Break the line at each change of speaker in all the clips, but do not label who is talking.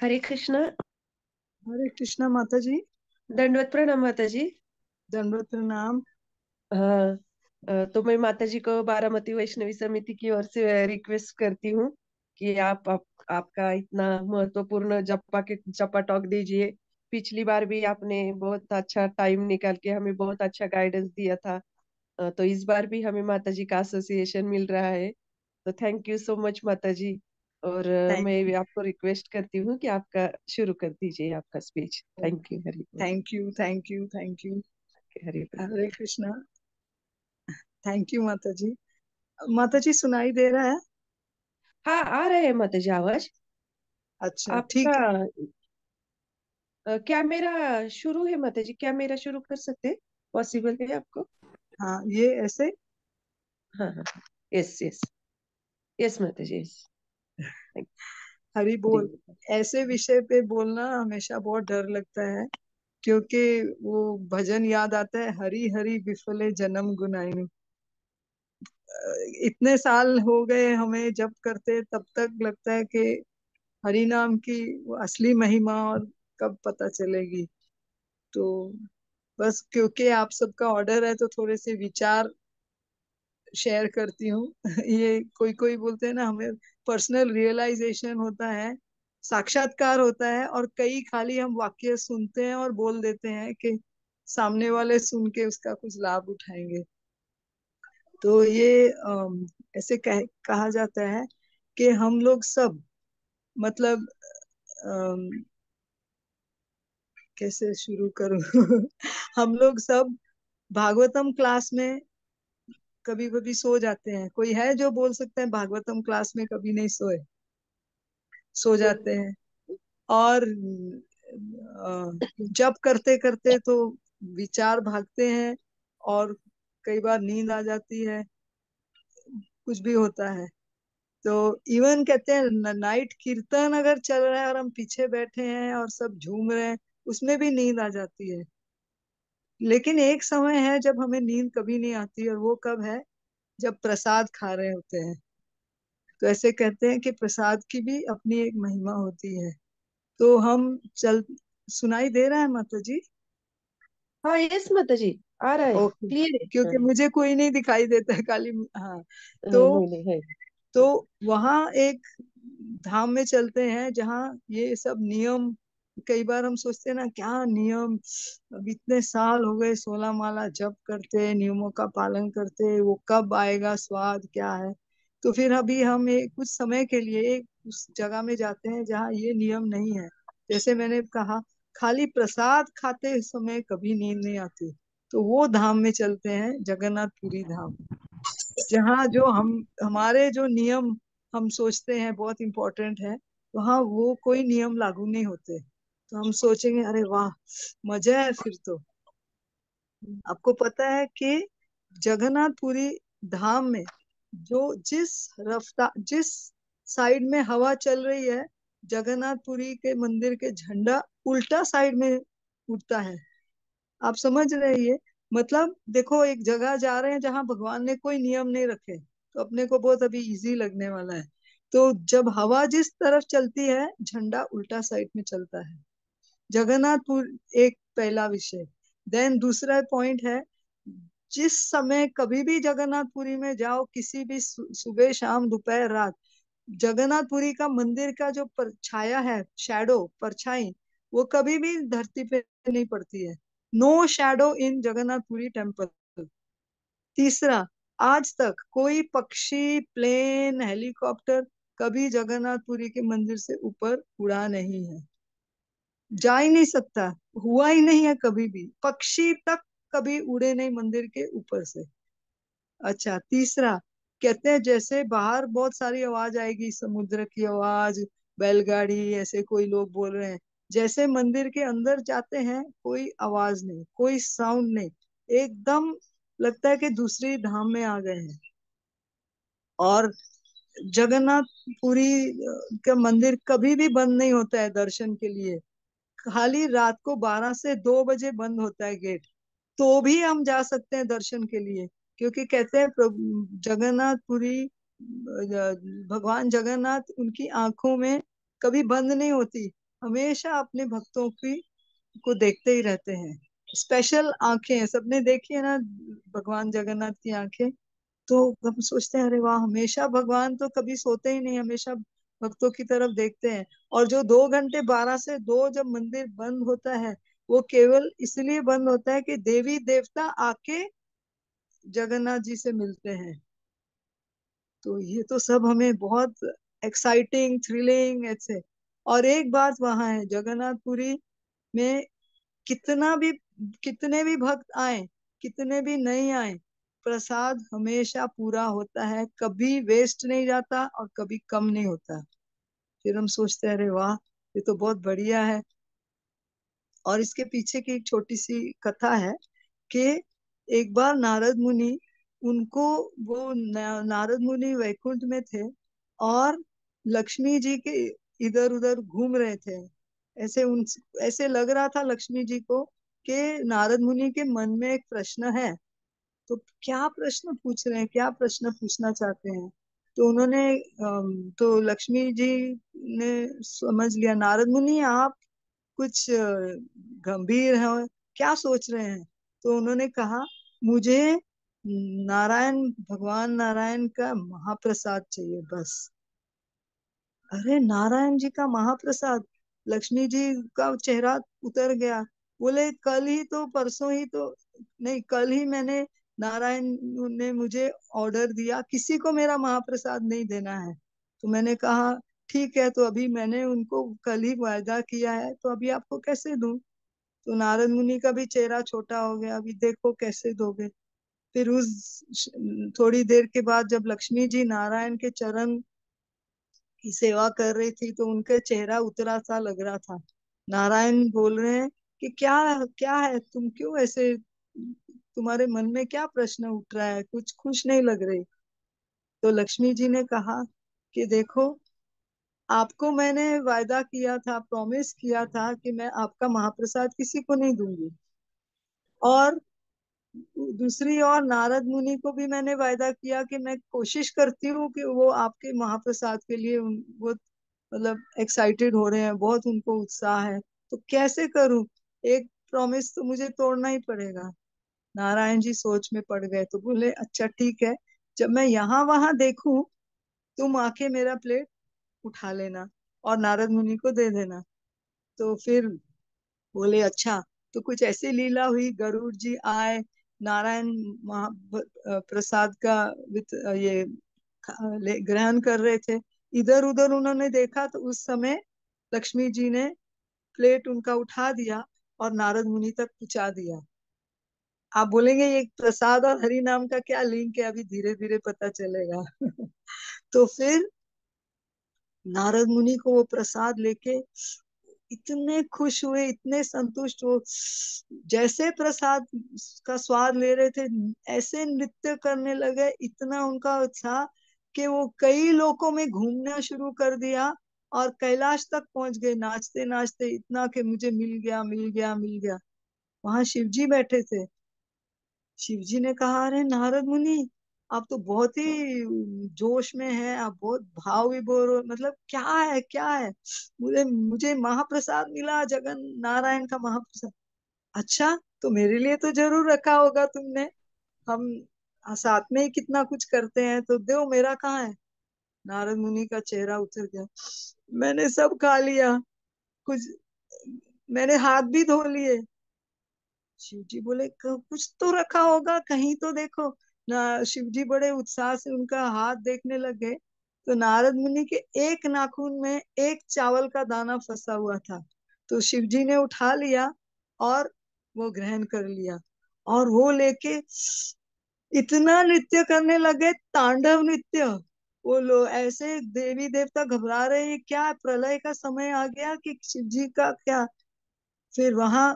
हरे कृष्णा।
हरे कृष्णा माता जी।
दंडवत प्रणाम माता जी।
दंडवत प्रणाम।
हाँ। तो मैं माता जी को बारामती वैष्णवी समिति की ओर से रिक्वेस्ट करती हूँ कि आपका इतना महत्वपूर्ण जपा टॉक दीजिए। पिछली बार भी आपने बहुत अच्छा टाइम निकाल के हमें बहुत अच्छा गाइडेंस दिया था। तो इस बार भी हमें माता जी का एसोसिएशन मिल रहा है। तो थैंक यू सो मच माता जी। और
थैंक
मैं भी आपको रिक्वेस्ट करती हूँ कि आपका शुरू कर दीजिए आपका speech. Thank
okay.
You. Hari बोल।
Thank you, thank you, thank you.
Hari बोल।
हरे कृष्णा। थैंक यू माता जी। माता जी सुनाई दे रहा है?
हाँ, आ रहे हैं माता जी आवाज।
अच्छा
आपका
ठीक है।
क्या मेरा शुरू है माता जी? क्या मेरा शुरू कर सकते हैं? पॉसिबल है आपको?
हाँ ये ऐसे।
हाँ हाँ। Yes yes. यस माता जी, यस।
हरि
हरि
बोल।
बोल।
ऐसे विषय पे बोलना हमेशा बहुत डर लगता है, क्योंकि वो भजन याद आता है, हरि हरि विफले जन्म गुनाहिनी। इतने साल हो गए हमें जब करते, तब तक लगता है कि हरि नाम की वो असली महिमा और कब पता चलेगी। तो बस क्योंकि आप सबका ऑर्डर है तो थोड़े से विचार शेयर करती हूँ। ये कोई कोई बोलते हैं ना, हमें पर्सनल रियलाइजेशन होता है, साक्षात्कार होता है, और कई खाली हम वाक्य सुनते हैं और बोल देते हैं कि सामने वाले सुन के उसका कुछ लाभ उठाएंगे। तो ये ऐसे कहा जाता है कि हम लोग सब, मतलब अम, कैसे शुरू करूं? हम लोग सब भागवतम क्लास में कभी कभी सो जाते हैं। कोई है जो बोल सकते हैं भागवतम क्लास में कभी नहीं सोए? सो जाते हैं। और जब करते करते तो विचार भागते हैं, और कई बार नींद आ जाती है, कुछ भी होता है। तो इवन कहते हैं नाइट कीर्तन अगर चल रहा है और हम पीछे बैठे हैं और सब झूम रहे हैं, उसमें भी नींद आ जाती है। लेकिन एक समय है जब हमें नींद कभी नहीं आती, और वो कब है? जब प्रसाद खा रहे होते हैं। तो ऐसे कहते हैं कि प्रसाद की भी अपनी एक महिमा होती है। तो हम चल, सुनाई दे रहा है माता जी?
हाँ यस माता जी, आ रहा है,
ओके।
क्लियर है।
क्योंकि मुझे कोई नहीं दिखाई देता है, खाली हाँ। तो
नहीं नहीं है।
तो वहाँ एक धाम में चलते हैं जहाँ ये सब नियम, कई बार हम सोचते हैं ना, क्या नियम, अब इतने साल हो गए 16 माला जप करते, नियमों का पालन करते, वो कब आएगा स्वाद, क्या है? तो फिर अभी हम एक कुछ समय के लिए एक उस जगह में जाते हैं जहाँ ये नियम नहीं है। जैसे मैंने कहा, खाली प्रसाद खाते समय कभी नींद नहीं आती। तो वो धाम में चलते हैं, जगन्नाथपुरी धाम, जहाँ जो हम हमारे जो नियम हम सोचते हैं बहुत इंपॉर्टेंट है, वहाँ वो कोई नियम लागू नहीं होते। तो हम सोचेंगे, अरे वाह, मजा है फिर तो। आपको पता है कि जगन्नाथपुरी धाम में जो जिस साइड में हवा चल रही है, जगन्नाथपुरी के मंदिर के झंडा उल्टा साइड में उड़ता है। आप समझ रहे हैं? मतलब देखो, एक जगह जा रहे हैं जहां भगवान ने कोई नियम नहीं रखे, तो अपने को बहुत अभी इजी लगने वाला है। तो जब हवा जिस तरफ चलती है, झंडा उल्टा साइड में चलता है। जगन्नाथपुर एक पहला विषय। देन दूसरा पॉइंट है, जिस समय कभी भी जगन्नाथपुरी में जाओ, किसी भी सुबह शाम दोपहर रात, जगन्नाथपुरी का मंदिर का जो छाया है, शैडो, परछाई, वो कभी भी धरती पे नहीं पड़ती है। नो शैडो इन जगन्नाथपुरी टेम्पल। तीसरा, आज तक कोई पक्षी, प्लेन, हेलीकॉप्टर कभी जगन्नाथपुरी के मंदिर से ऊपर उड़ा नहीं है, जा ही नहीं सकता, हुआ ही नहीं है कभी भी, पक्षी तक कभी उड़े नहीं मंदिर के ऊपर से। अच्छा, तीसरा, कहते हैं जैसे बाहर बहुत सारी आवाज आएगी, समुद्र की आवाज, बैलगाड़ी, ऐसे कोई लोग बोल रहे हैं, जैसे मंदिर के अंदर जाते हैं कोई आवाज नहीं, कोई साउंड नहीं, एकदम लगता है कि दूसरी धाम में आ गए हैं। और जगन्नाथपुरी का मंदिर कभी भी बंद नहीं होता है दर्शन के लिए। खाली रात को 12 से 2 बजे बंद होता है गेट, तो भी हम जा सकते हैं दर्शन के लिए। क्योंकि कहते हैं जगन्नाथपुरी, भगवान जगन्नाथ, उनकी आंखों में कभी बंद नहीं होती, हमेशा अपने भक्तों की को देखते ही रहते हैं। स्पेशल आंखें हैं, सबने देखी है ना भगवान जगन्नाथ की आंखें। तो हम सोचते हैं अरे वाह, हमेशा भगवान तो कभी सोते ही नहीं, हमेशा भक्तों की तरफ देखते हैं। और जो 2 घंटे 12 से 2 जब मंदिर बंद होता है, वो केवल इसलिए बंद होता है कि देवी देवता आके जगन्नाथ जी से मिलते हैं। तो ये तो सब हमें बहुत एक्साइटिंग, थ्रिलिंग ऐसे। और एक बात वहां है जगन्नाथपुरी में, कितना भी कितने भी भक्त आए, कितने भी नहीं आए, प्रसाद हमेशा पूरा होता है, कभी वेस्ट नहीं जाता और कभी कम नहीं होता। फिर हम सोचते हैं अरे वाह, ये तो बहुत बढ़िया है। और इसके पीछे की एक छोटी सी कथा है कि एक बार नारद मुनि, उनको वो नारद मुनि वैकुंठ में थे और लक्ष्मी जी के इधर उधर घूम रहे थे। ऐसे उन ऐसे लग रहा था लक्ष्मी जी को कि नारद मुनि के मन में एक प्रश्न है। तो क्या प्रश्न पूछ रहे हैं, क्या प्रश्न पूछना चाहते हैं। तो उन्होंने तो लक्ष्मी जी ने समझ लिया, नारद मुनि आप कुछ गंभीर है, क्या सोच रहे हैं। तो उन्होंने कहा मुझे नारायण, भगवान नारायण का महाप्रसाद चाहिए बस। अरे नारायण जी का महाप्रसाद, लक्ष्मी जी का चेहरा उतर गया। बोले कल ही तो, परसों ही तो, नहीं कल ही मैंने, नारायण ने मुझे ऑर्डर दिया किसी को मेरा महाप्रसाद नहीं देना है। तो मैंने कहा ठीक है, तो अभी मैंने उनको कल ही वायदा किया है, तो अभी आपको कैसे दूं। तो नारद मुनि का भी चेहरा छोटा हो गया, अभी देखो कैसे दोगे। फिर उस थोड़ी देर के बाद जब लक्ष्मी जी नारायण के चरण की सेवा कर रही थी, तो उनका चेहरा उतरा सा लग रहा था। नारायण बोल रहे हैं कि क्या, क्या है, तुम क्यों ऐसे, तुम्हारे मन में क्या प्रश्न उठ रहा है, कुछ खुश नहीं लग रही। तो लक्ष्मी जी ने कहा कि देखो, आपको मैंने वायदा किया था, प्रॉमिस किया था कि मैं आपका महाप्रसाद किसी को नहीं दूंगी। और दूसरी ओर नारद मुनि को भी मैंने वायदा किया कि मैं कोशिश करती हूँ कि वो आपके महाप्रसाद के लिए वो मतलब एक्साइटेड हो रहे हैं, बहुत उनको उत्साह है। तो कैसे करूं, एक प्रॉमिस तो मुझे तोड़ना ही पड़ेगा। नारायण जी सोच में पड़ गए, तो बोले अच्छा ठीक है, जब मैं यहाँ वहां देखूं, तुम आके मेरा प्लेट उठा लेना और नारद मुनि को दे देना। तो फिर बोले अच्छा। तो कुछ ऐसी लीला हुई, गरुड़ जी आए, नारायण महा प्रसाद का ये ग्रहण कर रहे थे। इधर उधर उन्होंने देखा तो उस समय लक्ष्मी जी ने प्लेट उनका उठा दिया और नारद मुनि तक पहुंचा दिया। आप बोलेंगे ये प्रसाद और हरि नाम का क्या लिंक है, अभी धीरे धीरे पता चलेगा। तो फिर नारद मुनि को वो प्रसाद लेके इतने खुश हुए, इतने संतुष्ट हो, जैसे प्रसाद का स्वाद ले रहे थे, ऐसे नृत्य करने लगे, इतना उनका उत्साह कि वो कई लोकों में घूमना शुरू कर दिया और कैलाश तक पहुंच गए नाचते नाचते, इतना कि मुझे मिल गया, मिल गया, मिल गया। वहां शिव जी बैठे थे। शिव जी ने कहा अरे नारद मुनि, आप तो बहुत ही जोश में हैं, आप बहुत भाव विभोर हो, मतलब क्या है, क्या है। मुझे मुझे महाप्रसाद मिला, जगन नारायण का महाप्रसाद। अच्छा, तो मेरे लिए तो जरूर रखा होगा तुमने, हम साथ में ही कितना कुछ करते हैं, तो दो, मेरा कहाँ है। नारद मुनि का चेहरा उतर गया, मैंने सब खा लिया, कुछ मैंने हाथ भी धो लिए। शिव जी बोले कुछ तो रखा होगा, कहीं तो देखो ना। शिव जी बड़े उत्साह से उनका हाथ देखने लग गए, तो नारद मुनि के एक नाखून में एक चावल का दाना फंसा हुआ था। तो शिव जी ने उठा लिया और वो ग्रहण कर लिया। और वो लेके इतना नृत्य करने लगे, तांडव नृत्य। वो लोग ऐसे, देवी देवता घबरा रहे हैं, क्या प्रलय का समय आ गया कि शिव जी का क्या। फिर वहां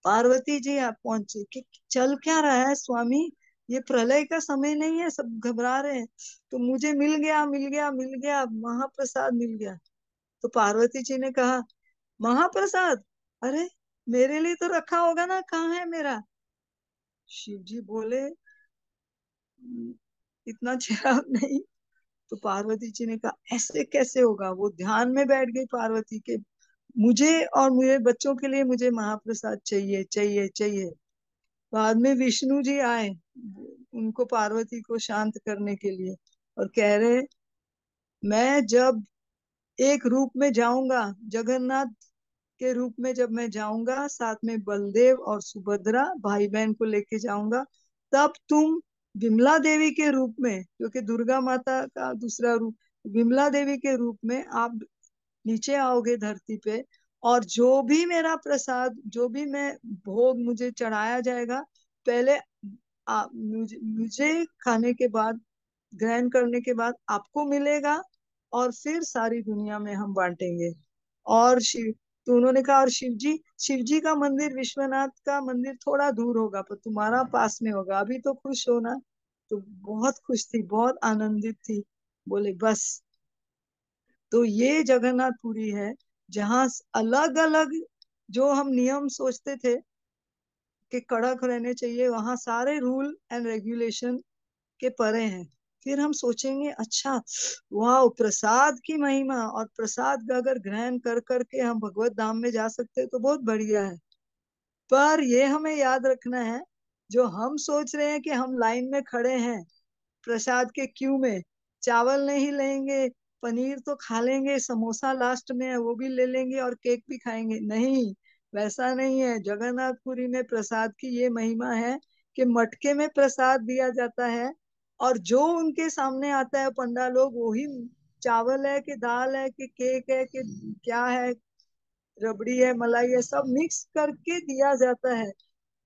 पार्वती जी आप पहुंचे कि चल क्या रहा है स्वामी, ये प्रलय का समय नहीं है, सब घबरा रहे हैं। तो मुझे मिल गया, मिल गया, मिल गया, महाप्रसाद मिल गया। तो पार्वती जी ने कहा महाप्रसाद, अरे मेरे लिए तो रखा होगा ना, कहाँ है मेरा। शिव जी बोले इतना चेहरा नहीं। तो पार्वती जी ने कहा ऐसे कैसे होगा। वो ध्यान में बैठ गई पार्वती के, मुझे और मेरे बच्चों के लिए मुझे महाप्रसाद चाहिए चाहिए चाहिए। बाद में विष्णु जी आए उनको, पार्वती को शांत करने के लिए, और कह रहे मैं जब एक रूप में जाऊंगा, जगन्नाथ के रूप में जब मैं जाऊंगा, साथ में बलदेव और सुभद्रा भाई बहन को लेके जाऊंगा, तब तुम विमला देवी के रूप में, क्योंकि दुर्गा माता का दूसरा रूप, विमला देवी के रूप में आप नीचे आओगे धरती पे, और जो भी मेरा प्रसाद, जो भी मैं भोग मुझे चढ़ाया जाएगा, पहले मुझे खाने के बाद, ग्रहण करने के बाद आपको मिलेगा, और फिर सारी दुनिया में हम बांटेंगे। और शिव, तो उन्होंने कहा, और शिव जी का मंदिर, विश्वनाथ का मंदिर थोड़ा दूर होगा, पर तुम्हारा पास में होगा, अभी तो खुश हो ना। तो बहुत खुश थी, बहुत आनंदित थी। बोले बस। तो ये जगन्नाथपुरी है, जहाँ अलग अलग जो हम नियम सोचते थे कि कड़क रहने चाहिए, वहां सारे रूल एंड रेगुलेशन के परे हैं। फिर हम सोचेंगे अच्छा, वाह, प्रसाद की महिमा, और प्रसाद का अगर ग्रहण कर करके हम भगवत धाम में जा सकते हैं तो बहुत बढ़िया है। पर ये हमें याद रखना है, जो हम सोच रहे हैं कि हम लाइन में खड़े हैं प्रसाद के क्यू में, चावल नहीं लेंगे, पनीर तो खा लेंगे, समोसा लास्ट में है वो भी ले लेंगे, और केक भी खाएंगे, नहीं, वैसा नहीं है। जगन्नाथपुरी में प्रसाद की ये महिमा है कि मटके में प्रसाद दिया जाता है, और जो उनके सामने आता है पंडा लोग, वही चावल है कि दाल है कि केक है कि क्या है, रबड़ी है, मलाई है, सब मिक्स करके दिया जाता है,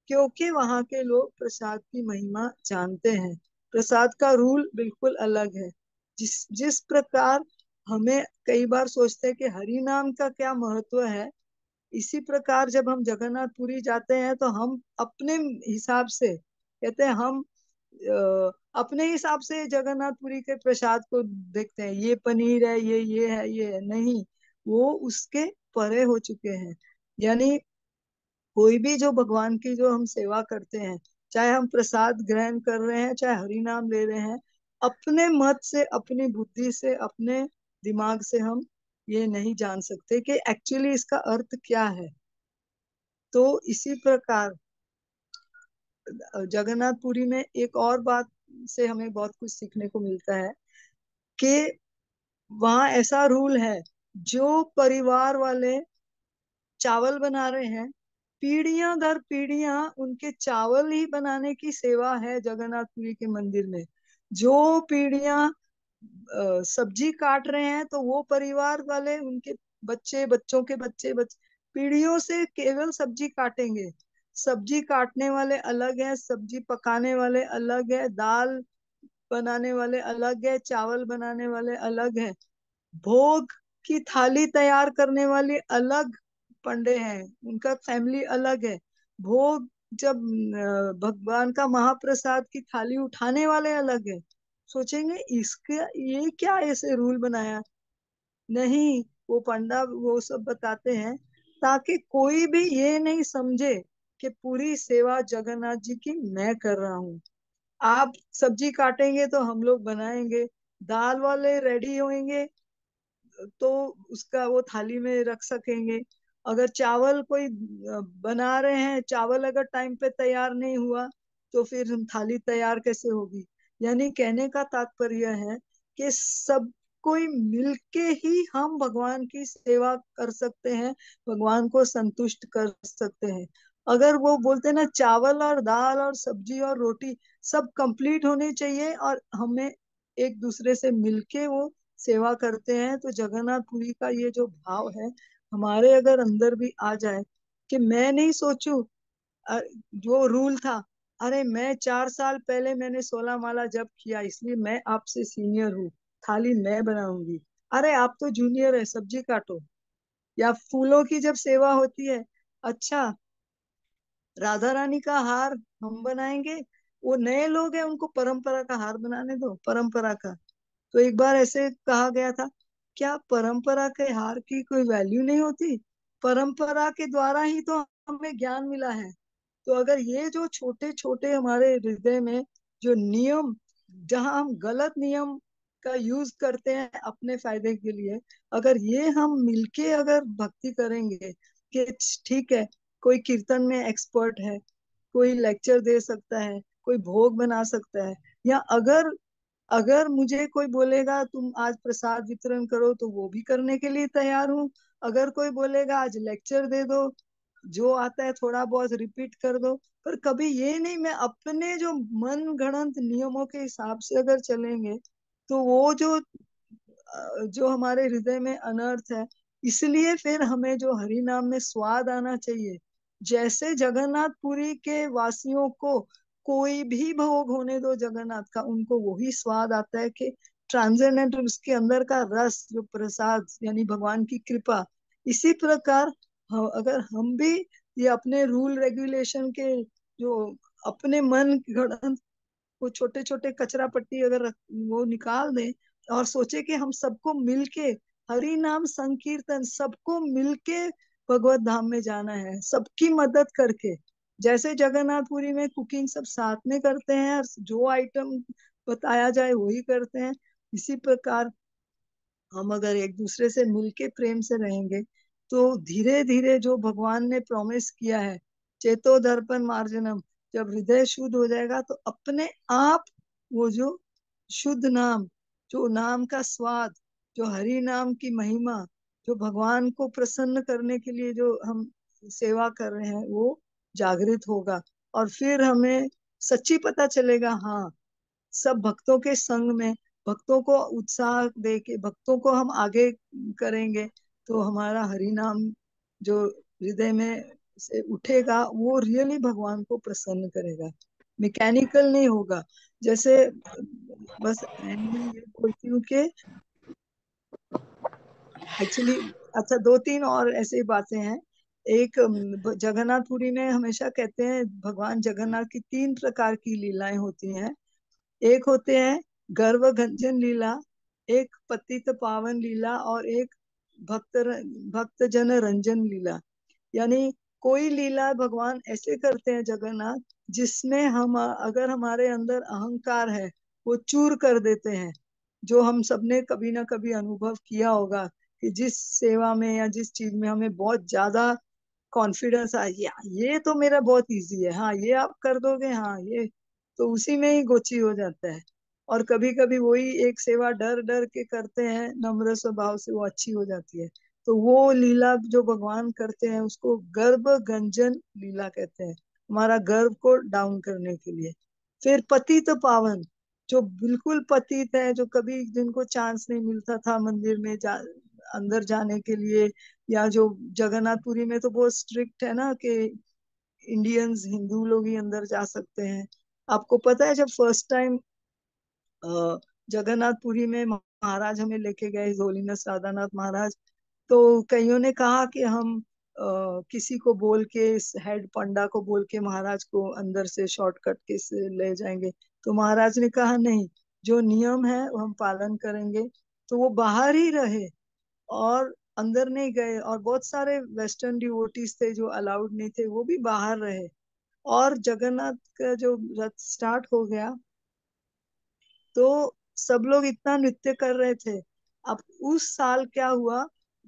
क्योंकि वहां के लोग प्रसाद की महिमा जानते हैं। प्रसाद का रूल बिल्कुल अलग है। जिस जिस प्रकार हमें कई बार सोचते हैं कि हरि नाम का क्या महत्व है, इसी प्रकार जब हम जगन्नाथपुरी जाते हैं तो हम अपने हिसाब से कहते हैं, हम अपने हिसाब से जगन्नाथपुरी के प्रसाद को देखते हैं, ये पनीर है, ये है, ये है, नहीं, वो उसके परे हो चुके हैं। यानी कोई भी जो भगवान की जो हम सेवा करते हैं, चाहे हम प्रसाद ग्रहण कर रहे हैं, चाहे हरि नाम ले रहे हैं, अपने मत से, अपनी बुद्धि से, अपने दिमाग से हम ये नहीं जान सकते कि एक्चुअली इसका अर्थ क्या है। तो इसी प्रकार जगन्नाथपुरी में एक और बात से हमें बहुत कुछ सीखने को मिलता है कि वहां ऐसा रूल है, जो परिवार वाले चावल बना रहे हैं, पीढ़ियां दर पीढ़ियां उनके चावल ही बनाने की सेवा है जगन्नाथपुरी के मंदिर में। जो पीढ़ियां सब्जी काट रहे हैं, तो वो परिवार वाले, उनके बच्चे, बच्चों के बच्चे, पीढ़ियों से केवल सब्जी काटेंगे। सब्जी काटने वाले अलग है, सब्जी पकाने वाले अलग है, दाल बनाने वाले अलग है, चावल बनाने वाले अलग है, भोग की थाली तैयार करने वाले अलग पंडे हैं, उनका फैमिली अलग है। भोग जब भगवान का महाप्रसाद की थाली उठाने वाले अलग है। सोचेंगे इसका ये क्या ऐसे रूल बनाया, नहीं, वो पंडा वो सब बताते हैं ताकि कोई भी ये नहीं समझे कि पूरी सेवा जगन्नाथ जी की मैं कर रहा हूँ। आप सब्जी काटेंगे तो हम लोग बनाएंगे, दाल वाले रेडी होंगे तो उसका वो थाली में रख सकेंगे। अगर चावल कोई बना रहे हैं, चावल अगर टाइम पे तैयार नहीं हुआ, तो फिर हम थाली तैयार कैसे होगी। यानी कहने का तात्पर्य है कि सब कोई मिलके ही हम भगवान की सेवा कर सकते हैं, भगवान को संतुष्ट कर सकते हैं। अगर वो बोलते हैं ना, चावल और दाल और सब्जी और रोटी सब कंप्लीट होनी चाहिए, और हमें एक दूसरे से मिलके वो सेवा करते हैं, तो जगन्नाथपुरी का ये जो भाव है हमारे अगर अंदर भी आ जाए कि मैं नहीं सोचूं, जो रूल था, अरे मैं 4 साल पहले मैंने 16 माला जप किया, इसलिए मैं आपसे सीनियर हूँ, थाली मैं बनाऊंगी, अरे आप तो जूनियर है, सब्जी काटो। या फूलों की जब सेवा होती है, अच्छा, राधा रानी का हार हम बनाएंगे, वो नए लोग हैं, उनको परंपरा का हार बनाने दो, परंपरा का। तो एक बार ऐसे कहा गया था, क्या परंपरा के हार की कोई वैल्यू नहीं होती, परंपरा के द्वारा ही तो हमें ज्ञान मिला है। तो अगर ये जो छोटे छोटे हमारे हृदय में जो नियम, जहां हम गलत नियम का यूज करते हैं अपने फायदे के लिए। अगर ये हम मिलके अगर भक्ति करेंगे कि ठीक है, कोई कीर्तन में एक्सपर्ट है, कोई लेक्चर दे सकता है, कोई भोग बना सकता है, या अगर अगर मुझे कोई बोलेगा तुम आज प्रसाद वितरण करो तो वो भी करने के लिए तैयार हूँ। अगर कोई बोलेगा आज लेक्चर दे दो, जो आता है थोड़ा बहुत रिपीट कर दो। पर कभी ये नहीं, मैं अपने जो मन गढ़ंत नियमों के हिसाब से अगर चलेंगे तो वो जो हमारे हृदय में अनर्थ है। इसलिए फिर हमें जो हरि नाम में स्वाद आना चाहिए। जैसे जगन्नाथपुरी के वासियों को कोई भी भोग होने दो जगन्नाथ का, उनको वही स्वाद आता है कि ट्रांसेंडेंटल, उसके अंदर का रस, जो प्रसाद यानी भगवान की कृपा। इसी प्रकार अगर हम भी ये अपने रूल रेगुलेशन के जो अपने मन गढ़ंत वो छोटे छोटे कचरा पट्टी अगर वो निकाल दें और सोचे कि हम सबको मिलके हरि नाम संकीर्तन, सबको मिलके भगवत धाम में जाना है, सबकी मदद करके। जैसे जगन्नाथपुरी में कुकिंग सब साथ में करते हैं और जो आइटम बताया जाए वही करते हैं, इसी प्रकार हम अगर एक दूसरे से मिलके प्रेम से रहेंगे तो धीरे धीरे जो भगवान ने प्रॉमिस किया है, चेतो दर्पण मार्जनम, जब हृदय शुद्ध हो जाएगा तो अपने आप वो जो शुद्ध नाम, जो नाम का स्वाद, जो हरि नाम की महिमा, जो भगवान को प्रसन्न करने के लिए जो हम सेवा कर रहे हैं वो जागृत होगा। और फिर हमें सच्ची पता चलेगा, हाँ, सब भक्तों के संग में, भक्तों को उत्साह दे के भक्तों को हम आगे करेंगे तो हमारा हरि नाम जो हृदय में से उठेगा वो रियली भगवान को प्रसन्न करेगा, मैकेनिकल नहीं होगा। जैसे बस एंड में ये बोलती हूँ कि एक्चुअली, अच्छा, दो तीन और ऐसी बातें हैं। एक जगन्नाथपुरी में हमेशा कहते हैं भगवान जगन्नाथ की तीन प्रकार की लीलाएं होती हैं। एक होते हैं गर्व गंजन लीला, एक पतित पावन लीला, और एक भक्त भक्त जन रंजन लीला। यानी कोई लीला भगवान ऐसे करते हैं जगन्नाथ जिसमें हम अगर हमारे अंदर अहंकार है वो चूर कर देते हैं। जो हम सबने कभी ना कभी अनुभव किया होगा कि जिस सेवा में या जिस चीज में हमें बहुत ज्यादा कॉन्फिडेंस आ, ये तो मेरा बहुत इजी है, हाँ ये आप कर दोगे, हाँ ये, तो उसी में ही गोची हो जाता है। और कभी कभी वही एक सेवा डर डर के करते हैं नम्र स्वभाव से, वो अच्छी हो जाती है। तो वो लीला जो भगवान करते हैं उसको गर्भ गंजन लीला कहते हैं, हमारा गर्व को डाउन करने के लिए। फिर पतित पावन, जो बिल्कुल पतित है, जो कभी जिनको चांस नहीं मिलता था मंदिर में अंदर जाने के लिए, या जो जगन्नाथपुरी में तो बहुत स्ट्रिक्ट है ना कि इंडियंस हिंदू लोग ही अंदर जा सकते हैं। आपको पता है जब फर्स्ट टाइम जगन्नाथपुरी में महाराज हमें लेके गए, हिज होलीनेस राधानाथ महाराज, तो कईयों ने कहा कि हम किसी को बोल के, इस हेड पंडा को बोल के महाराज को अंदर से शॉर्टकट के से ले जाएंगे। तो महाराज ने कहा नहीं, जो नियम है वो हम पालन करेंगे। तो वो बाहर ही रहे और अंदर नहीं गए, और बहुत सारे वेस्टर्न डिवोटीज थे जो अलाउड नहीं थे, वो भी बाहर रहे। और जगन्नाथ का जो रथ स्टार्ट हो गया तो सब लोग इतना नृत्य कर रहे थे। अब उस साल क्या हुआ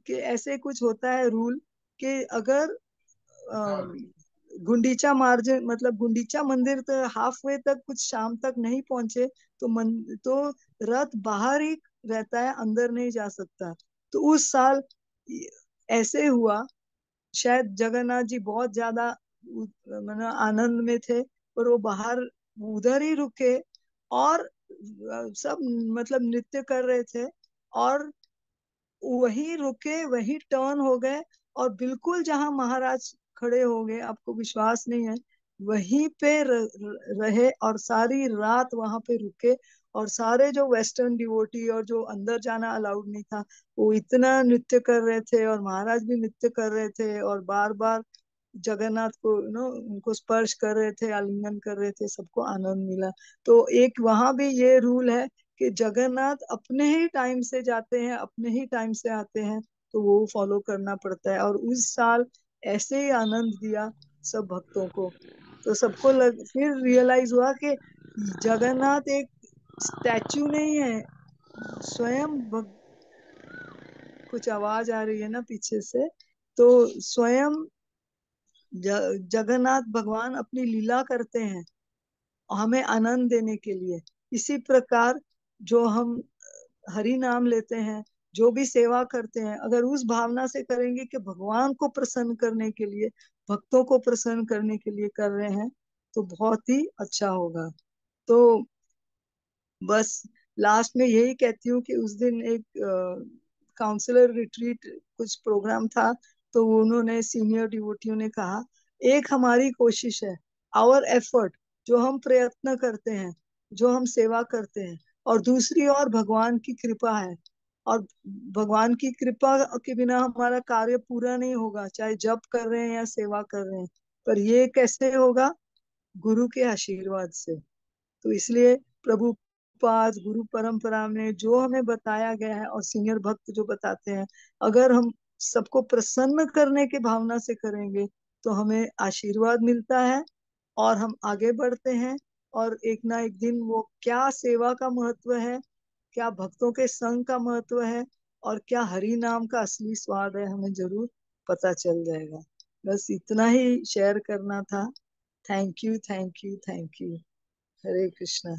कि ऐसे कुछ होता है रूल कि अगर गुंडीचा मार्ज, मतलब गुंडीचा मंदिर तो हाफ वे तक, कुछ शाम तक नहीं पहुंचे तो तो रथ बाहर ही रहता है, अंदर नहीं जा सकता। तो उस साल ऐसे हुआ, शायद जगन्नाथ जी बहुत ज्यादा मतलब आनंद में थे, पर वो बाहर उधर ही रुके और सब मतलब नृत्य कर रहे थे, और वहीं रुके, वहीं टर्न हो गए, और बिल्कुल जहां महाराज खड़े हो गए, आपको विश्वास नहीं है, वहीं पे रहे और सारी रात वहां पे रुके। और सारे जो वेस्टर्न डिवोटी और जो अंदर जाना अलाउड नहीं था, वो इतना नृत्य कर रहे थे, और महाराज भी नृत्य कर रहे थे, और बार बार जगन्नाथ को उनको स्पर्श कर रहे थे, आलिंगन कर रहे थे, सबको आनंद मिला। तो एक वहां भी ये रूल है कि जगन्नाथ अपने ही टाइम से जाते हैं, अपने ही टाइम से आते हैं, तो वो फॉलो करना पड़ता है। और उस साल ऐसे ही आनंद दिया सब भक्तों को। तो सबको फिर रियलाइज हुआ कि जगन्नाथ एक स्टैचू नहीं है, स्वयं कुछ आवाज आ रही है ना पीछे से। तो स्वयं जगन्नाथ भगवान अपनी लीला करते हैं हमें आनंद देने के लिए। इसी प्रकार जो हम हरि नाम लेते हैं, जो भी सेवा करते हैं, अगर उस भावना से करेंगे कि भगवान को प्रसन्न करने के लिए, भक्तों को प्रसन्न करने के लिए कर रहे हैं, तो बहुत ही अच्छा होगा। तो बस लास्ट में यही कहती हूँ कि उस दिन एक काउंसलर रिट्रीट कुछ प्रोग्राम था, तो उन्होंने सीनियर डिवोटियों ने कहा, एक हमारी कोशिश है, आवर एफर्ट, जो हम प्रयत्न करते हैं, जो हम सेवा करते हैं, और दूसरी ओर भगवान की कृपा है। और भगवान की कृपा के बिना हमारा कार्य पूरा नहीं होगा, चाहे जप कर रहे हैं या सेवा कर रहे हैं। पर ये कैसे होगा? गुरु के आशीर्वाद से। तो इसलिए प्रभुपाद गुरु परंपरा में जो हमें बताया गया है और सीनियर भक्त जो बताते हैं, अगर हम सबको प्रसन्न करने के भावना से करेंगे तो हमें आशीर्वाद मिलता है और हम आगे बढ़ते हैं। और एक ना एक दिन वो क्या सेवा का महत्व है, क्या भक्तों के संग का महत्व है, और क्या हरि नाम का असली स्वाद है, हमें जरूर पता चल जाएगा। बस इतना ही शेयर करना था। Thank you, thank you, thank you. Hare Krishna.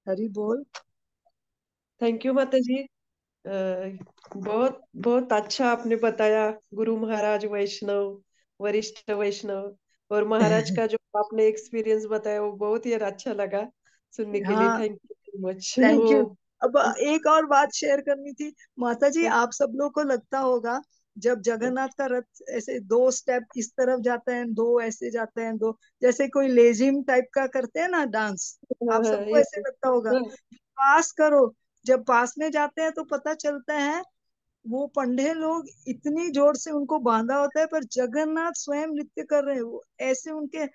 Hari बोल।
थैंक यू माता जी। बहुत बहुत अच्छा आपने बताया। गुरु महाराज वैष्णव, वरिष्ठ वैष्णव, और महाराज का जो आपने एक्सपीरियंस बताया वो बहुत ही अच्छा लगा सुनने के लिए।
हाँ,
thank you very much.
Thank you.
वो
अब एक और बात शेयर करनी थी। माता जी, आप सब लोग को लगता होगा जब जगन्नाथ का रथ ऐसे दो स्टेप इस तरफ जाता है, दो ऐसे जाते हैं, दो जैसे कोई लेजिम टाइप का करते हैं ना डांस, आप सबको ऐसे लगता होगा। पास करो, जब पास में जाते हैं तो पता चलता है वो पंडे लोग इतनी जोर से उनको बांधा होता है, पर जगन्नाथ स्वयं नृत्य कर रहे हैं। वो ऐसे उनके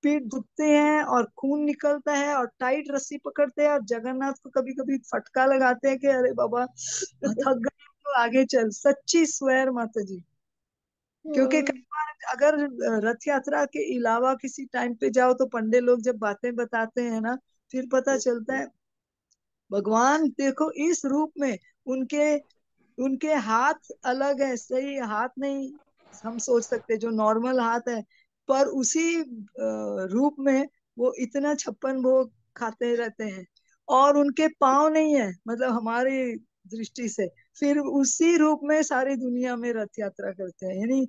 पीठ दुखते हैं और खून निकलता है और टाइट रस्सी पकड़ते हैं, और जगन्नाथ को कभी कभी फटका लगाते हैं कि अरे बाबा थक गए तो आगे चल। सच्ची स्वेर माता जी। क्योंकि कई बार अगर रथ यात्रा के अलावा किसी टाइम पे जाओ तो पंडे लोग जब बातें बताते हैं ना, फिर पता चलता है भगवान देखो इस रूप में। उनके उनके हाथ अलग है, सही हाथ नहीं हम सोच सकते जो नॉर्मल हाथ है, पर उसी रूप में वो इतना 56 भोग खाते रहते हैं। और उनके पाँव नहीं है, मतलब हमारी दृष्टि से, फिर उसी रूप में सारी दुनिया में रथ यात्रा करते हैं। यानी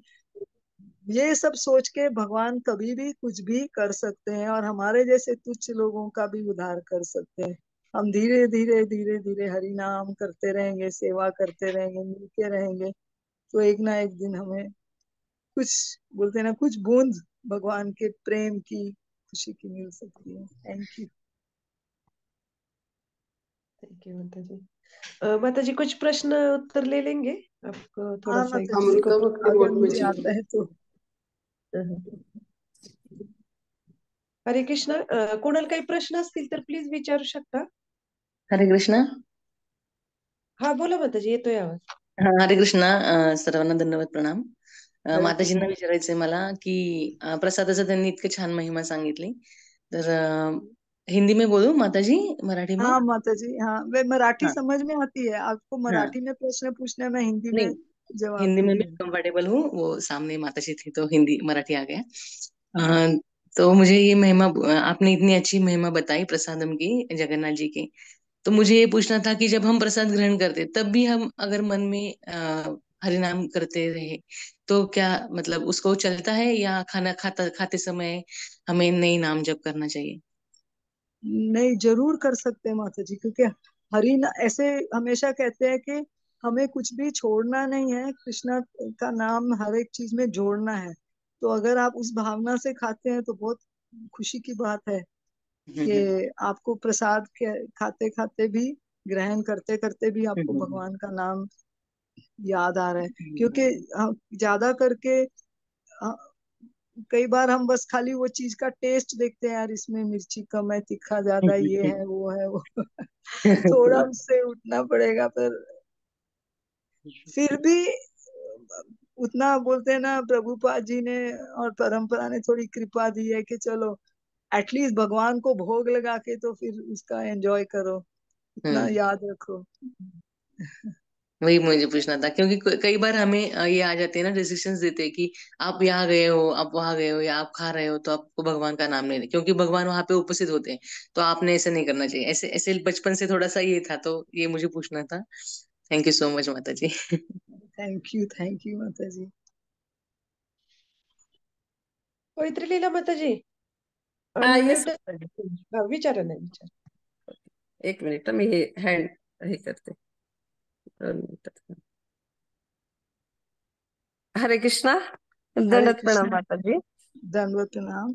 ये सब सोच के भगवान कभी भी कुछ भी कर सकते हैं, और हमारे जैसे तुच्छ लोगों का भी उद्धार कर सकते हैं। हम धीरे धीरे धीरे धीरे हरि नाम करते रहेंगे, सेवा करते रहेंगे, मिलके रहेंगे, तो एक ना एक दिन हमें कुछ, बोलते हैं ना, कुछ बूंद भगवान के प्रेम की, खुशी की मिल सकती है। Thank you.
थैंक यू माता जी। माता जी कुछ प्रश्न उत्तर ले लेंगे? आपको थोड़ा
हाँ
सा
माता जी,
किसी को
अमृतभक्ती
अगर
मोड में
मुझे
जी।
आता है तो।
हरे कृष्णा। कोणाला काही प्रश्न असतील तर प्लीज विचारू शकता.
हरे कृष्णा.
हा बोला माताजी, येतोय आवाज.
हरे कृष्णा. सर्वांना धन्यवाद, प्रणाम.
हरे
माताजींना
कृष्ण.
विचारायचंय मला की प्रसादाचं त्यांनी इतके छान महिमा सांगितली, तर हिंदी में बोलू माताजी, मराठी में?
हाँ माता जी, हाँ, वे मराठी
हाँ
समझ में आती है आपको,
हाँ.
मराठी में प्रश्न पूछने में, हिंदी में
नहीं,
जवाब
हिंदी में मैं
दूंगी।
कंफर्टेबल हूँ, वो सामने माताजी थी तो हिंदी मराठी आ गया. अ, तो मुझे ये महिमा, आपने इतनी अच्छी महिमा बताई प्रसादम की, जगन्नाथ जी की. तो मुझे ये पूछना था कि जब हम प्रसाद ग्रहण करते तब भी हम अगर मन में हरि नाम करते रहे तो क्या मतलब उसको चलता है, या खाना खाते समय हमें नई नाम जप करना चाहिए?
नहीं, जरूर कर सकते हैं माता जी, क्योंकि हरि ऐसे हमेशा कहते हैं कि हमें कुछ भी छोड़ना नहीं है, कृष्णा का नाम हर एक चीज में जोड़ना है। तो अगर आप उस भावना से खाते हैं तो बहुत खुशी की बात है
हम्म.
कि आपको प्रसाद के खाते खाते भी, ग्रहण करते करते भी आपको
हम्म.
भगवान का नाम याद आ रहा है। क्योंकि
हम्म.
ज्यादा करके कई बार हम बस खाली वो चीज का टेस्ट देखते हैं, यार इसमें मिर्ची कम है, तीखा ज्यादा, ये है वो है वो थोड़ा उससे उठना पड़ेगा। पर फिर भी उतना, बोलते हैं ना, प्रभुपाद जी ने और परंपरा ने थोड़ी कृपा दी है कि चलो एटलीस्ट भगवान को भोग लगा के तो फिर उसका एंजॉय करो, इतना
हम्म।
याद रखो।
वही मुझे पूछना था, क्योंकि कई बार हमें ये आ जाते हैं ना, डिसीजंस देते हैं कि आप यहाँ गए हो, आप वहां गए हो, या आप खा रहे हो तो आपको भगवान का नाम नहीं ले, क्योंकि भगवान वहां पे उपस्थित होते हैं। तो आपने ऐसे नहीं करना चाहिए, ऐसे ऐसे बचपन से थोड़ा सा ये था, तो ये मुझे पूछना था। थैंक यू सो मच माता जी।
थैंक यू माता जी।
पवित्र लीला माताजी,
येस
अनम्यूट.
माताजी.
विचारा नाही विचार.
एक मिनिट मी हे हँड हे करते. 2 मिनिटात. हरे कृष्णा.
हरे
दंडवत प्रणाम
कृष्णा।
माताजी.
दंडवत प्रणाम।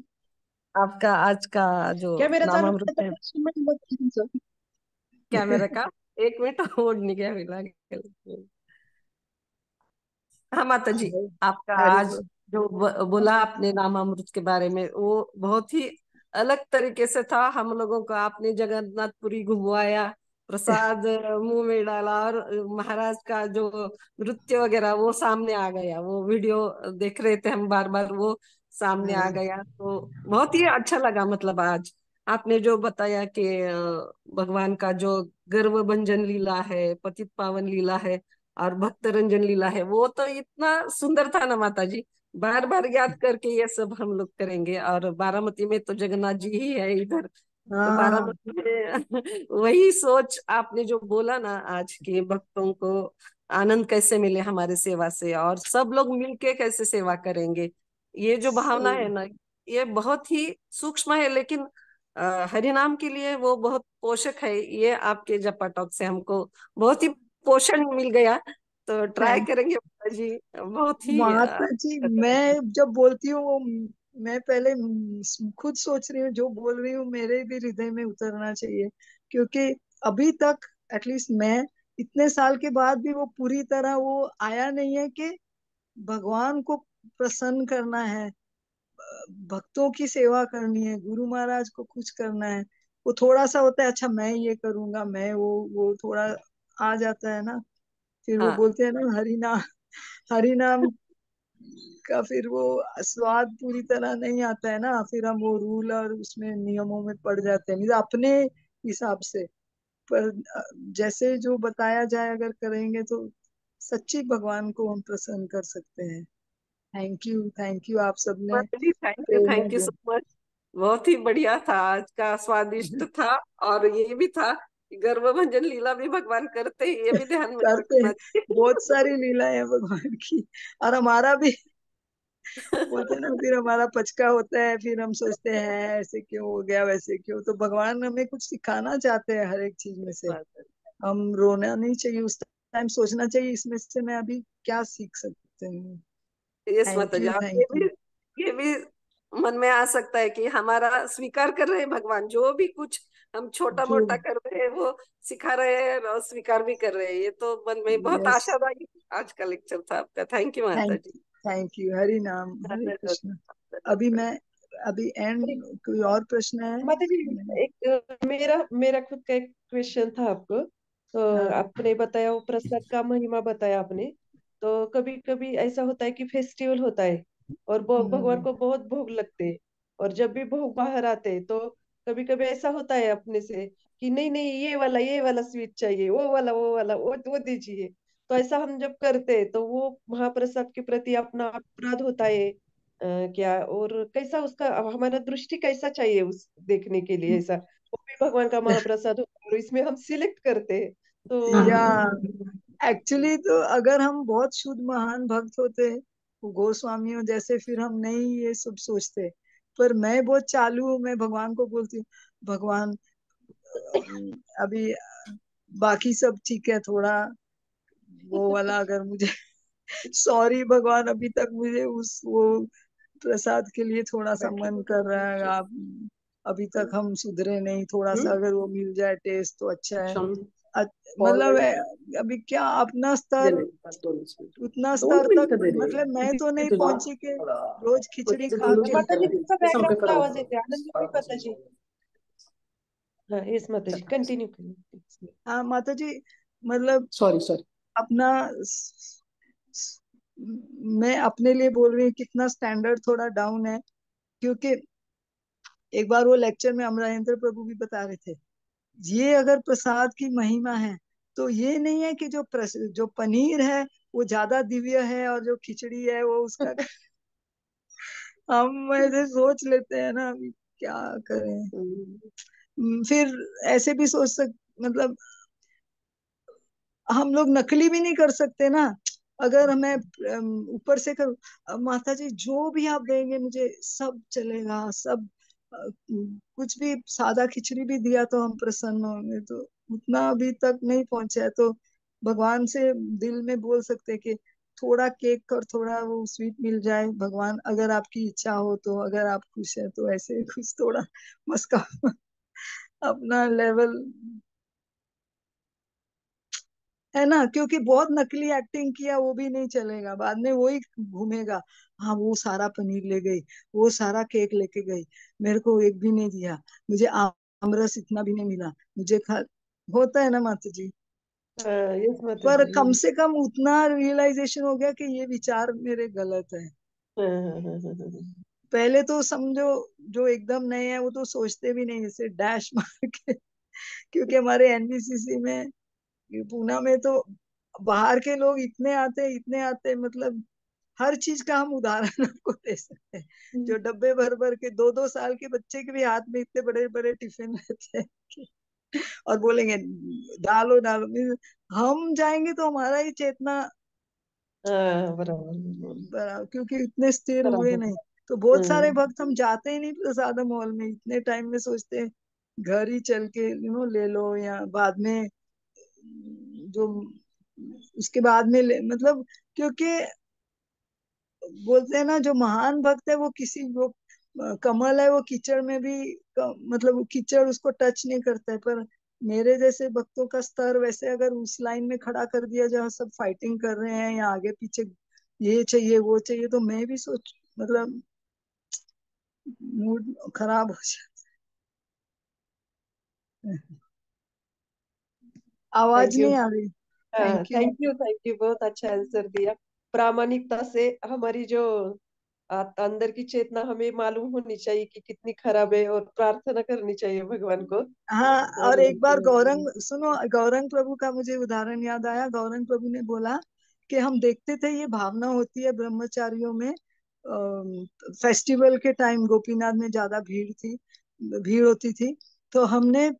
आपका आज का जो
क्या मेरा चालू
नामामृत
केलं
है,
तर प्रश्न म्हटलं तुमचं.
कैमरा का 1 मिनट होल्ड नहीं गया मिला. हाँ माता जी,
हरे
आपका
हरि
आज
बोल।
जो बोला आपने नामामृत के बारे में, वो बहुत ही अलग तरीके से था. हम लोगों को आपने जगन्नाथपुरी घुमवाया, प्रसाद मुंह में डाला, और महाराज का जो नृत्य वगैरह वो सामने आ गया. वो वीडियो देख रहे थे हम बार बार, वो सामने आ गया. तो बहुत ही अच्छा लगा. मतलब आज आपने जो बताया कि भगवान का जो गर्व भंजन लीला है, पतित पावन लीला है, और भक्त रंजन लीला है, वो तो इतना सुंदर था ना माता जी. बार बार याद करके ये सब हम लोग करेंगे. और बारामती में तो जगन्नाथ जी ही है इधर. तो
हाँ
बारामती में वही सोच आपने जो बोला ना आज के भक्तों को आनंद कैसे मिले हमारे सेवा से, और सब लोग मिलके कैसे सेवा करेंगे, ये जो भावना
सही।
है ना, ये बहुत ही सूक्ष्म है, लेकिन हरि नाम के लिए वो बहुत पोषक है. ये आपके जपा टॉक से हमको बहुत ही पोषण मिल गया. तो ट्राई
थैंक
करेंगे माता जी, बहुत ही
माता जी, मैं जब बोलती हूँ वो मैं पहले खुद सोच रही हूँ जो बोल रही हूँ मेरे भी हृदय में उतरना चाहिए, क्योंकि अभी तक एटलीस्ट मैं इतने साल के बाद भी वो पूरी तरह वो आया नहीं है कि भगवान को प्रसन्न करना है, भक्तों की सेवा करनी है, गुरु महाराज को कुछ करना है। वो थोड़ा सा होता है, अच्छा मैं ये करूंगा, मैं वो थोड़ा आ जाता है ना। फिर वो
हाँ
बोलते हैं ना हरि नाम का फिर वो स्वाद पूरी तरह नहीं आता है ना, फिर हम वो रूल और उसमें नियमों में पड़ जाते हैं, नहीं तो अपने हिसाब से। पर जैसे जो बताया जाए अगर करेंगे तो सच्ची भगवान को हम प्रसन्न कर सकते हैं। थैंक यू आप सबने
माता जी,
प्रेरणा
थैंक यू
दिया।
So much. बहुत ही बढ़िया था आज का, स्वादिष्ट था. और ये भी था कि गर्भभंजन लीला भी भगवान करते हैं, ये भी ध्यान में
करते हैं,
रखना
बहुत
चाहिए.
सारी लीलाएं हैं भगवान की, और हमारा भी बोलते हैं ना, फिर हमारा पचका होता है, फिर हम सोचते हैं ऐसे क्यों हो गया, वैसे क्यों, तो भगवान हमें कुछ सिखाना चाहते हैं हर एक चीज में से। हम रोना नहीं चाहिए उस टाइम, सोचना चाहिए इसमें से मैं अभी क्या सीख सकते हैं।
यस माता जी, आप
थैंक यू।
ये भी मन में आ सकता है कि हमारा स्वीकार कर रहे हैं भगवान, जो भी कुछ हम छोटा
जो
मोटा कर रहे हैं वो सिखा रहे हैं और स्वीकार भी कर रहे हैं. ये तो मन में बहुत
यस।
आशादायी आज का लेक्चर था आपका. थैंक यू माता
thank
ji.
Thank you. Hari नाम, हरे कृष्ण। अभी मैं अभी एंड कोई और प्रश्न है?
माता जी, एक मेरा मेरा खुद का एक क्वेश्चन था आपको. तो
हाँ।
आपने बताया वो प्रसाद का महिमा बताया आपने. तो कभी कभी ऐसा होता है कि फेस्टिवल होता है और भगवान
हम्म,
को बहुत भोग लगते हैं. और जब भी भोग बाहर आते हैं तो कभी कभी ऐसा होता है अपने से कि नहीं नहीं, ये वाला स्वीट चाहिए, वो वाला वो दीजिए. तो ऐसा हम जब करते हैं तो वो महाप्रसाद के प्रति अपना अपराध होता है क्या, और कैसा उसका हमारा दृष्टि कैसा चाहिए उस देखने के लिए ऐसा. वो भी भगवान का महाप्रसाद होता है और इसमें हम सिलेक्ट करते हैं.
या
तो
एक्चुअली तो अगर हम बहुत शुद्ध महान भक्त होते, वो गोस्वामियों जैसे, फिर हम नहीं ये सब सोचते। पर मैं बहुत चालू हूँ, मैं भगवान को बोलती हूँ, भगवान अभी बाकी सब ठीक है, थोड़ा वो वाला अगर मुझे सॉरी भगवान, अभी तक मुझे उस वो प्रसाद के लिए थोड़ा सा मन कर रहा है, आप अभी तक हम सुधरे नहीं, थोड़ा सा अगर वो मिल जाए टेस्ट तो अच्छा है। मतलब अभी क्या अपना स्तर, उतना स्तर तक, मतलब मैं तो नहीं पहुंची कि रोज खिचड़ी खा के।
माता जी तुमचा बॅकग्राऊंडला आवाज येते, आनंद होईल माता जी. हाँ येस माता जी, कंटिन्यू करें.
हाँ माता जी, मतलब अपना मैं अपने लिए बोल रही हूँ, कितना स्टैंडर्ड थोड़ा डाउन है, क्योंकि एक बार वो लेक्चर में अमरेंद्र प्रभु भी बता रहे थे, ये अगर प्रसाद की महिमा है तो ये नहीं है कि जो पनीर है वो ज्यादा दिव्य है और जो खिचड़ी है वो उसका हम ऐसे सोच लेते हैं ना, अभी क्या करें। फिर ऐसे भी मतलब हम लोग नकली भी नहीं कर सकते ना। अगर हमें ऊपर से माता जी जो भी आप देंगे मुझे सब चलेगा, सब कुछ भी सादा खिचड़ी भी दिया तो हम प्रसन्न होंगे, तो उतना अभी तक नहीं पहुंचा है। तो भगवान से दिल में बोल सकते हैं कि थोड़ा केक और थोड़ा वो स्वीट मिल जाए भगवान, अगर आपकी इच्छा हो तो, अगर आप खुश है तो ऐसे कुछ थोड़ा मस्का अपना लेवल, है ना। क्योंकि बहुत नकली एक्टिंग किया वो भी नहीं चलेगा, बाद में वही घूमेगा। हाँ वो सारा पनीर ले गई, वो सारा केक लेके गई, मेरे को एक भी नहीं दिया, मुझे आमरस इतना भी नहीं मिला, मुझे खा होता है ना माता जी।
यस माता
पर
जी।
कम से कम उतना रियलाइजेशन हो गया कि ये विचार मेरे गलत है।
हाँ, हाँ, हाँ, हाँ, हाँ, हाँ।
पहले तो समझो जो एकदम नए हैं वो तो सोचते भी नहीं, जैसे डैश मार के क्योंकि हमारे एनबीसीसी में, ये पूना में तो बाहर के लोग इतने आते, मतलब हर चीज का हम उदाहरण आपको दे सकते हैं। जो डब्बे भर भर के 2-2 साल के बच्चे के भी हाथ में इतने बड़े बड़े टिफिन रहते हैं और बोलेंगे डालो डालो। हम जाएंगे तो हमारा ही चेतना
हाँ, बराबर
क्योंकि इतने स्थिर हुए
बराबर।
नहीं। तो बहुत सारे
हम्म।
भक्त हम जाते ही नहीं प्रसादम हॉल में, इतने टाइम में सोचते हैं घर ही चल के ले लो, या बाद में जो उसके बाद में मतलब क्योंकि बोलते हैं ना जो महान भक्त है वो किसी वो कमल है वो कीचड़ में भी मतलब वो कीचड़ उसको टच नहीं करता है। पर मेरे जैसे भक्तों का स्तर वैसे अगर उस लाइन में खड़ा कर दिया जहाँ सब फाइटिंग कर रहे हैं या आगे पीछे ये चाहिए वो चाहिए, तो मैं भी सोच मतलब मूड खराब हो जाता है। आवाज
थैंक यू।
नहीं आ रही।
हाँ,
thank you.
Thank you thank you, बहुत अच्छा आंसर दिया। प्रामाणिकता से हमारी जो अंदर की चेतना हमें मालूम होनी चाहिए कि कितनी खराब है, और प्रार्थना करनी चाहिए भगवान को।
हाँ,
और
और एक बार गौरंग सुनो, गौरंग प्रभु का मुझे उदाहरण याद आया। गौरंग प्रभु ने बोला कि हम देखते थे ये भावना होती है ब्रह्मचारियों में, फेस्टिवल के टाइम गोपीनाथ में ज्यादा भीड़ होती थी, तो हमने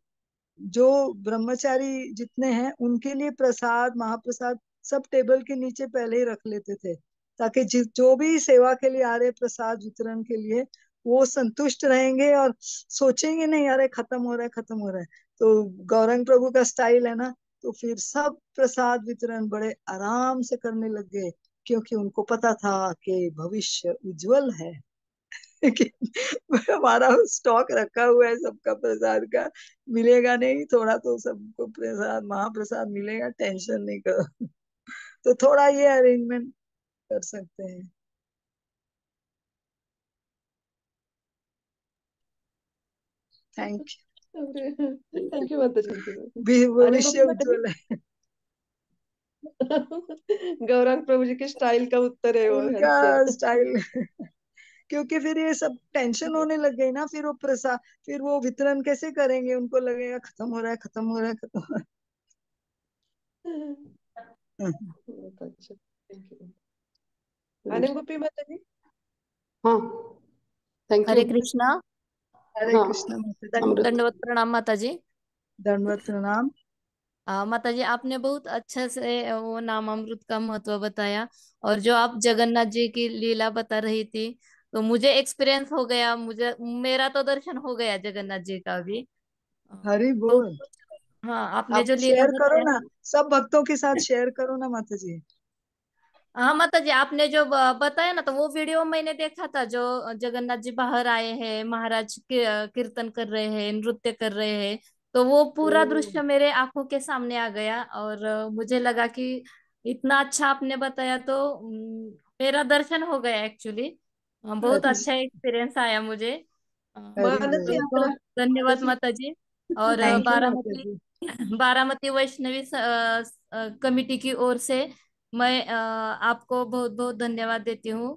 जो ब्रह्मचारी जितने हैं उनके लिए प्रसाद महाप्रसाद सब टेबल के नीचे पहले ही रख लेते थे, ताकि जो भी सेवा के लिए आ रहे प्रसाद वितरण के लिए वो संतुष्ट रहेंगे और सोचेंगे नहीं अरे खत्म हो रहा है खत्म हो रहा है। तो गौरंग प्रभु का स्टाइल है ना, तो फिर सब प्रसाद वितरण बड़े आराम से करने लग गए, क्योंकि उनको पता था कि भविष्य उज्जवल है कि हमारा स्टॉक रखा हुआ है सबका प्रसाद का, मिलेगा नहीं थोड़ा तो सबको प्रसाद महाप्रसाद मिलेगा, टेंशन नहीं करो। तो थोड़ा ये अरेंजमेंट कर सकते हैं। थैंक
थैंक यू माता जी, थैंक यू।
यू।
अनिल
भविष्य
गोपी माता जी।
उज्जवल है।
गौरांग प्रभु जी के स्टाइल का उत्तर है वो
उनका
आंसर।
स्टाइल क्योंकि फिर ये सब टेंशन होने लग गई ना, फिर वो प्रसाद फिर वो वितरण कैसे करेंगे, उनको लगेगा खत्म हो रहा है खत्म हो रहा है खत्म हो रहा है।
बहुत अच्छा, थैंक यू। अनिल गोपी माता जी।
हाँ, थैंक यू।
हरे कृष्णा।
हरे
हाँ,
कृष्ण माता जी।
अमृत।
दंडवत प्रणाम माता जी।
दंडवत प्रणाम।
माता जी आपने बहुत अच्छे से वो नाम अमृत का महत्व बताया, और जो आप जगन्नाथ जी की लीला बता रही थी तो मुझे एक्सपीरियंस हो गया, मुझे मेरा तो दर्शन हो गया जगन्नाथ जी का भी।
हरि
बहुत
बोल।
हाँ, आपने
आप
जो लीला
शेयर करो
बताया।
ना, सब भक्तों के साथ शेयर करो ना माता जी।
हाँ माता जी, आपने जो बताया ना, तो वो वीडियो मैंने देखा था, जो जगन्नाथ जी बाहर आए हैं, महाराज कीर्तन कर रहे हैं, नृत्य कर रहे हैं। तो वो
ओ
पूरा दृश्य मेरे आंखों के सामने आ गया, और मुझे लगा कि इतना अच्छा आपने बताया, तो मेरा दर्शन हो गया एक्चुअली। बहुत अच्छा
अच्छा।
एक्सपीरियंस आया मुझे।
हरि
मानस
बोल।
बहुत बहुत
यात्रा।
धन्यवाद
मानस।
माता जी। और
थैंक यू माता
बारामती
जी।
बारामती वैष्णवी कमेटी की ओर से मैं आपको बहुत बहुत धन्यवाद देती हूँ।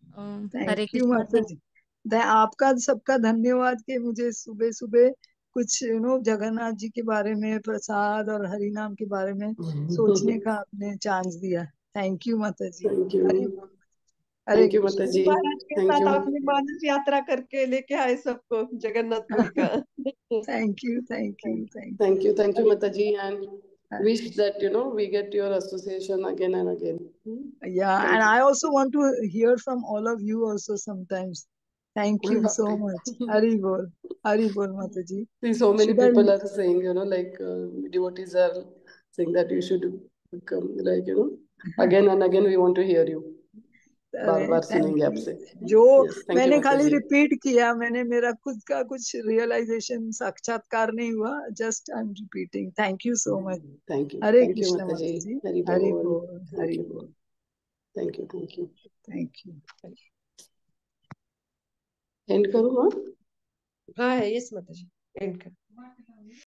Thank
Hare
you
Krishna.
माता जी। आपका सबका धन्यवाद कि मुझे सुबह सुबह कुछ जगन्नाथ जी के बारे में, प्रसाद और हरि नाम के बारे में सोचने का आपने चांस दिया। थैंक यू माता जी।
थैंक यू,
हरे बोल। हरे
थैंक यू माता
कृष्ण।
जी,
महाराज के
थैंक
साथ
यू,
आपने मानस यात्रा करके लेके आए सबको जगन्नाथपुरी का।
Thank you, thank you, thank
thank
you.
You, thank you माता ji, and
Hare
wish
Krishna.
that we get your association again and again.
Yeah, and
Thank
I also want to hear from all of you also sometimes. Thank you so much.
you.
Hari bol, Hari bol, Mataji.
See, so many
Should I?
people are saying, like devotees are saying that you should come, like again and again we want to hear you. बार
अरे
बार
thank
सुनेंगे
you.
आपसे।
जो
Yes, thank you
मैंने
माता
खाली
जी।
Repeat किया, मैंने मेरा खुद का कुछ रियलाइजेशन साक्षात्कार नहीं हुआ, just I am repeating. Thank you so much. Hare
thank you
Krishna
माता जी,
माता जी।
हरि
हरि
बोल,
बोल,
थैंक
हरि
यू,
बोल।
Thank you, thank you.
Thank you.
And करूँ हाँ?
हाँ, यस माता जी, एंड कर।